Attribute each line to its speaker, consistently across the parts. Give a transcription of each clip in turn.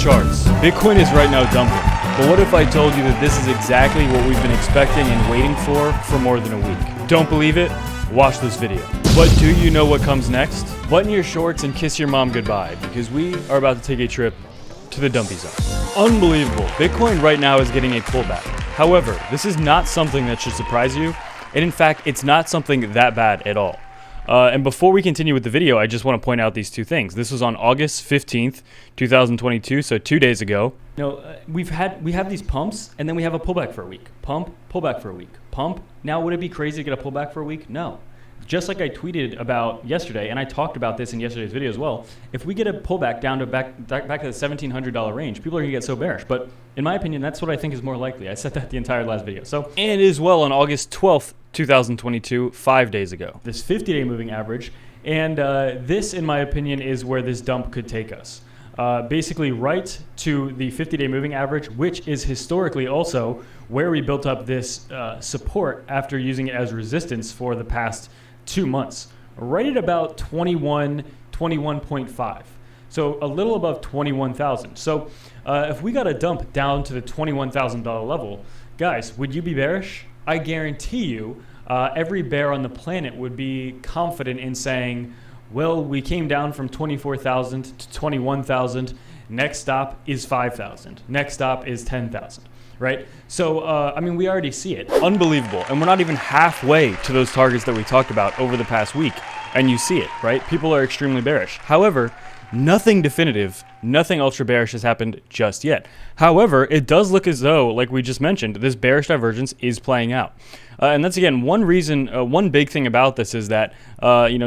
Speaker 1: charts. Bitcoin is right now dumping. But what if I told you that this is exactly what we've been expecting and waiting for more than a week? Don't believe it? Watch this video. But do you know what comes next? Button your shorts and kiss your mom goodbye, because we are about to take a trip to the dumpy zone. Unbelievable. Bitcoin right now is getting a pullback. However, this is not something that should surprise you. And in fact, it's not something that bad at all. And before we continue with the video, I just want to point out these two things. This was on August 15th, 2022, so 2 days ago. We have these pumps, and then we have a pullback for a week. Pump, pullback for a weck. Pump. Now, would it be crazy to get a pullback for a week? No. Just like I tweeted about yesterday, and I talked about this in yesterday's video as well, if we get a pullback down to back to the $1,700 range, people are going to get so bearish. But in my opinion, that's what I think is more likely. I said that the entire last video. And as well on August 12th, 2022, 5 days ago. This 50-day moving average, and this, in my opinion, is where this dump could take us. Basically right to the 50-day moving average, which is historically also where we built up this support after using it as resistance for the past 2 months, right at about 21.5. So a little above 21,000. So if we got a dump down to the $21,000 level, guys, would you be bearish? I guarantee you every bear on the planet would be confident in saying, well, we came down from 24,000 to 21,000. Next stop is 5,000. Next stop is 10,000. Right? So, I mean, we already see it. Unbelievable. And we're not even halfway to those targets that we talked about over the past week. And you see it, right? People are extremely bearish. However, nothing definitive, nothing ultra bearish has happened just yet. However, it does look as though, like we just mentioned, this bearish divergence is playing out. And that's, again, one reason, one big thing about this is that,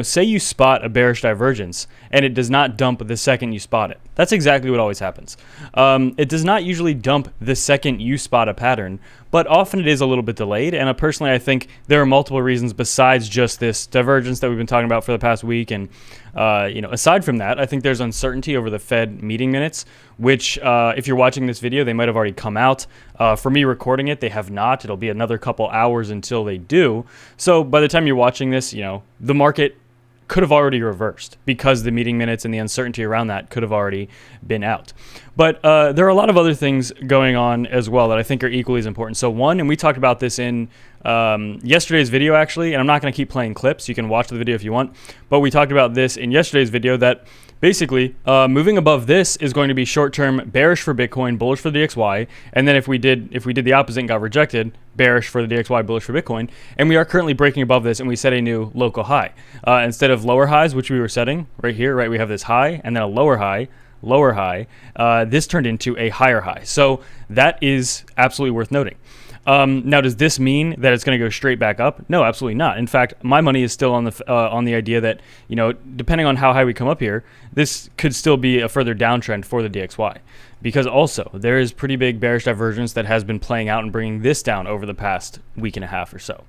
Speaker 1: say you spot a bearish divergence and it does not dump the second you spot it. That's exactly what always happens. It does not usually dump the second you spot a pattern, but often it is a little bit delayed. And personally, I think there are multiple reasons besides just this divergence that we've been talking about for the past week. And, aside from that, I think there's uncertainty over the Fed meeting minutes, which if you're watching this video, they might have already come out. For me recording it, they have not. It'll be another couple hours until they do. So by the time you're watching this, the market could have already reversed because the meeting minutes and the uncertainty around that could have already been out. But there are a lot of other things going on as well that I think are equally as important. So one, and we talked about this in yesterday's video actually, and I'm not going to keep playing clips. You can watch the video if you want. But we talked about this in yesterday's video that basically moving above this is going to be short-term bearish for Bitcoin, bullish for the DXY. And then if we did the opposite and got rejected, bearish for the DXY, bullish for Bitcoin. And we are currently breaking above this, and we set a new local high. Instead of lower highs, which we were setting right here, right, we have this high and then a lower high, this turned into a higher high. So that is absolutely worth noting. Now, does this mean that it's going to go straight back up? No, absolutely not. In fact, my money is still on the idea that, depending on how high we come up here, this could still be a further downtrend for the DXY. Because also, there is pretty big bearish divergence that has been playing out and bringing this down over the past week and a half or so.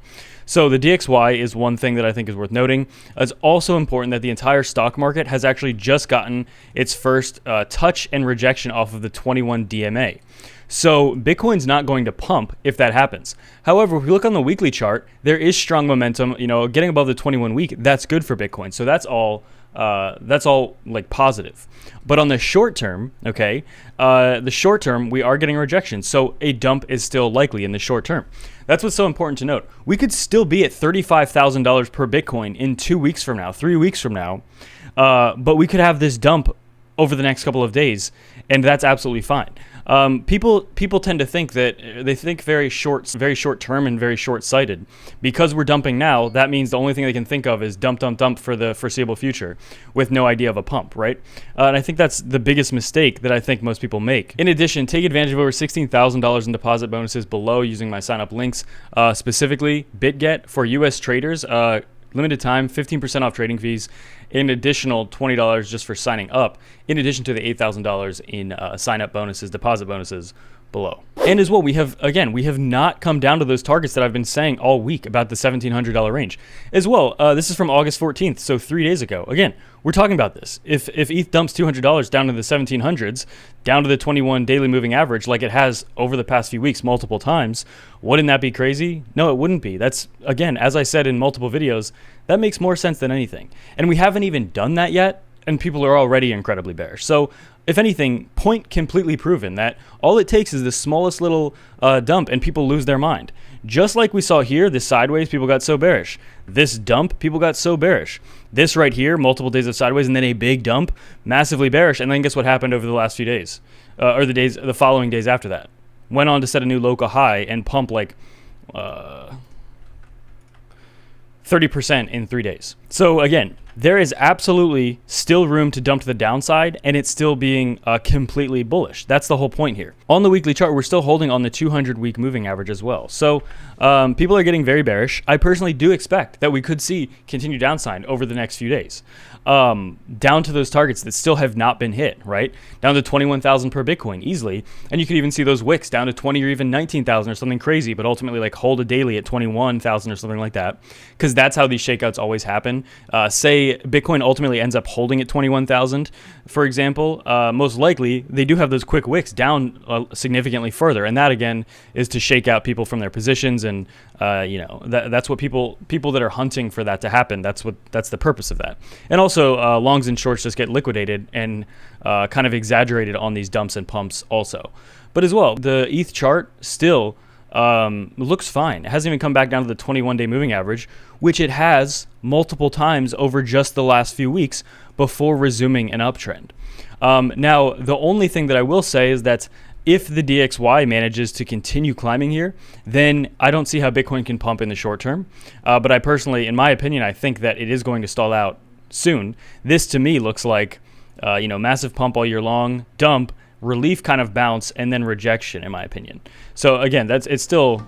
Speaker 1: So the DXY is one thing that I think is worth noting. It's also important that the entire stock market has actually just gotten its first touch and rejection off of the 21 DMA. So Bitcoin's not going to pump if that happens. However, if we look on the weekly chart, there is strong momentum. Getting above the 21 week, that's good for Bitcoin. So that's all like positive. But on the short term, we are getting rejection. So a dump is still likely in the short term. That's what's so important to note. We could still be at $35,000 per Bitcoin in 2 weeks from now, 3 weeks from now, but we could have this dump over the next couple of days, and that's absolutely fine. People tend to think that they think very short term and very short sighted. Because we're dumping now, that means the only thing they can think of is dump for the foreseeable future with no idea of a pump, right? And I think that's the biggest mistake that I think most people make. In addition, take advantage of over $16,000 in deposit bonuses below using my sign up links, specifically BITGET for US traders. Limited time, 15% off trading fees, an additional $20 just for signing up, in addition to the $8,000 in sign-up bonuses, deposit bonuses below. And as well, we have not come down to those targets that I've been saying all week about the $1,700 range. As well, this is from August 14th, so 3 days ago. Again, we're talking about this. If ETH dumps $200 down to the 1700s, down to the 21 daily moving average, like it has over the past few weeks multiple times, wouldn't that be crazy? No, it wouldn't be. That's, again, as I said in multiple videos, that makes more sense than anything. And we haven't even done that yet, and people are already incredibly bearish. So
Speaker 2: if anything, point completely proven that all it takes is the smallest little dump and people lose their mind. Just like we saw here, this sideways, people got so bearish. This dump, people got so bearish. This right here, multiple days of sideways, and then a big dump, massively bearish. And then guess what happened over the last few days, or the following days after that? Went on to set a new local high and pump like 30% in 3 days. So again, there is absolutely still room to dump to the downside, and it's still being completely bullish. That's the whole point here. On the weekly chart, we're still holding on the 200-week moving average as well. So people are getting very bearish. I personally do expect that we could see continued downside over the next few days, down to those targets that still have not been hit, right? Down to 21,000 per Bitcoin easily. And you could even see those wicks down to 20 or even 19,000 or something crazy, but ultimately like hold a daily at 21,000 or something like that, because that's how these shakeouts always happen. Say Bitcoin ultimately ends up holding at 21,000, for example, most likely they do have those quick wicks down significantly further, and that again is to shake out people from their positions, and that's what people that are hunting for that to happen. That's the purpose of that. And also longs and shorts just get liquidated and kind of exaggerated on these dumps and pumps also. But as well, the ETH chart still looks fine. It hasn't even come back down to the 21-day moving average, which it has multiple times over just the last few weeks before resuming an uptrend. Now, the only thing that I will say is that if the DXY manages to continue climbing here, then I don't see how Bitcoin can pump in the short term. But I personally, in my opinion, I think that it is going to stall out soon. This to me looks like, massive pump all year long, dump, relief kind of bounce, and then rejection, in my opinion. So again, it's still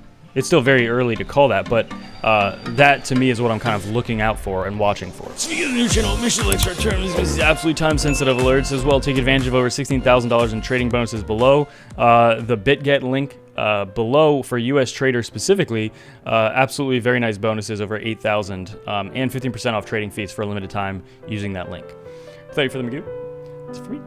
Speaker 2: very early to call that, but that to me is what I'm kind of looking out for and watching for. Speaking of the new channel, make sure to like, short term, these absolutely time-sensitive alerts as well. Take advantage of over $16,000 in trading bonuses below. The BitGet link below for US traders specifically, absolutely very nice bonuses over 8,000 and 15% off trading fees for a limited time using that link. Without further ado, it's free.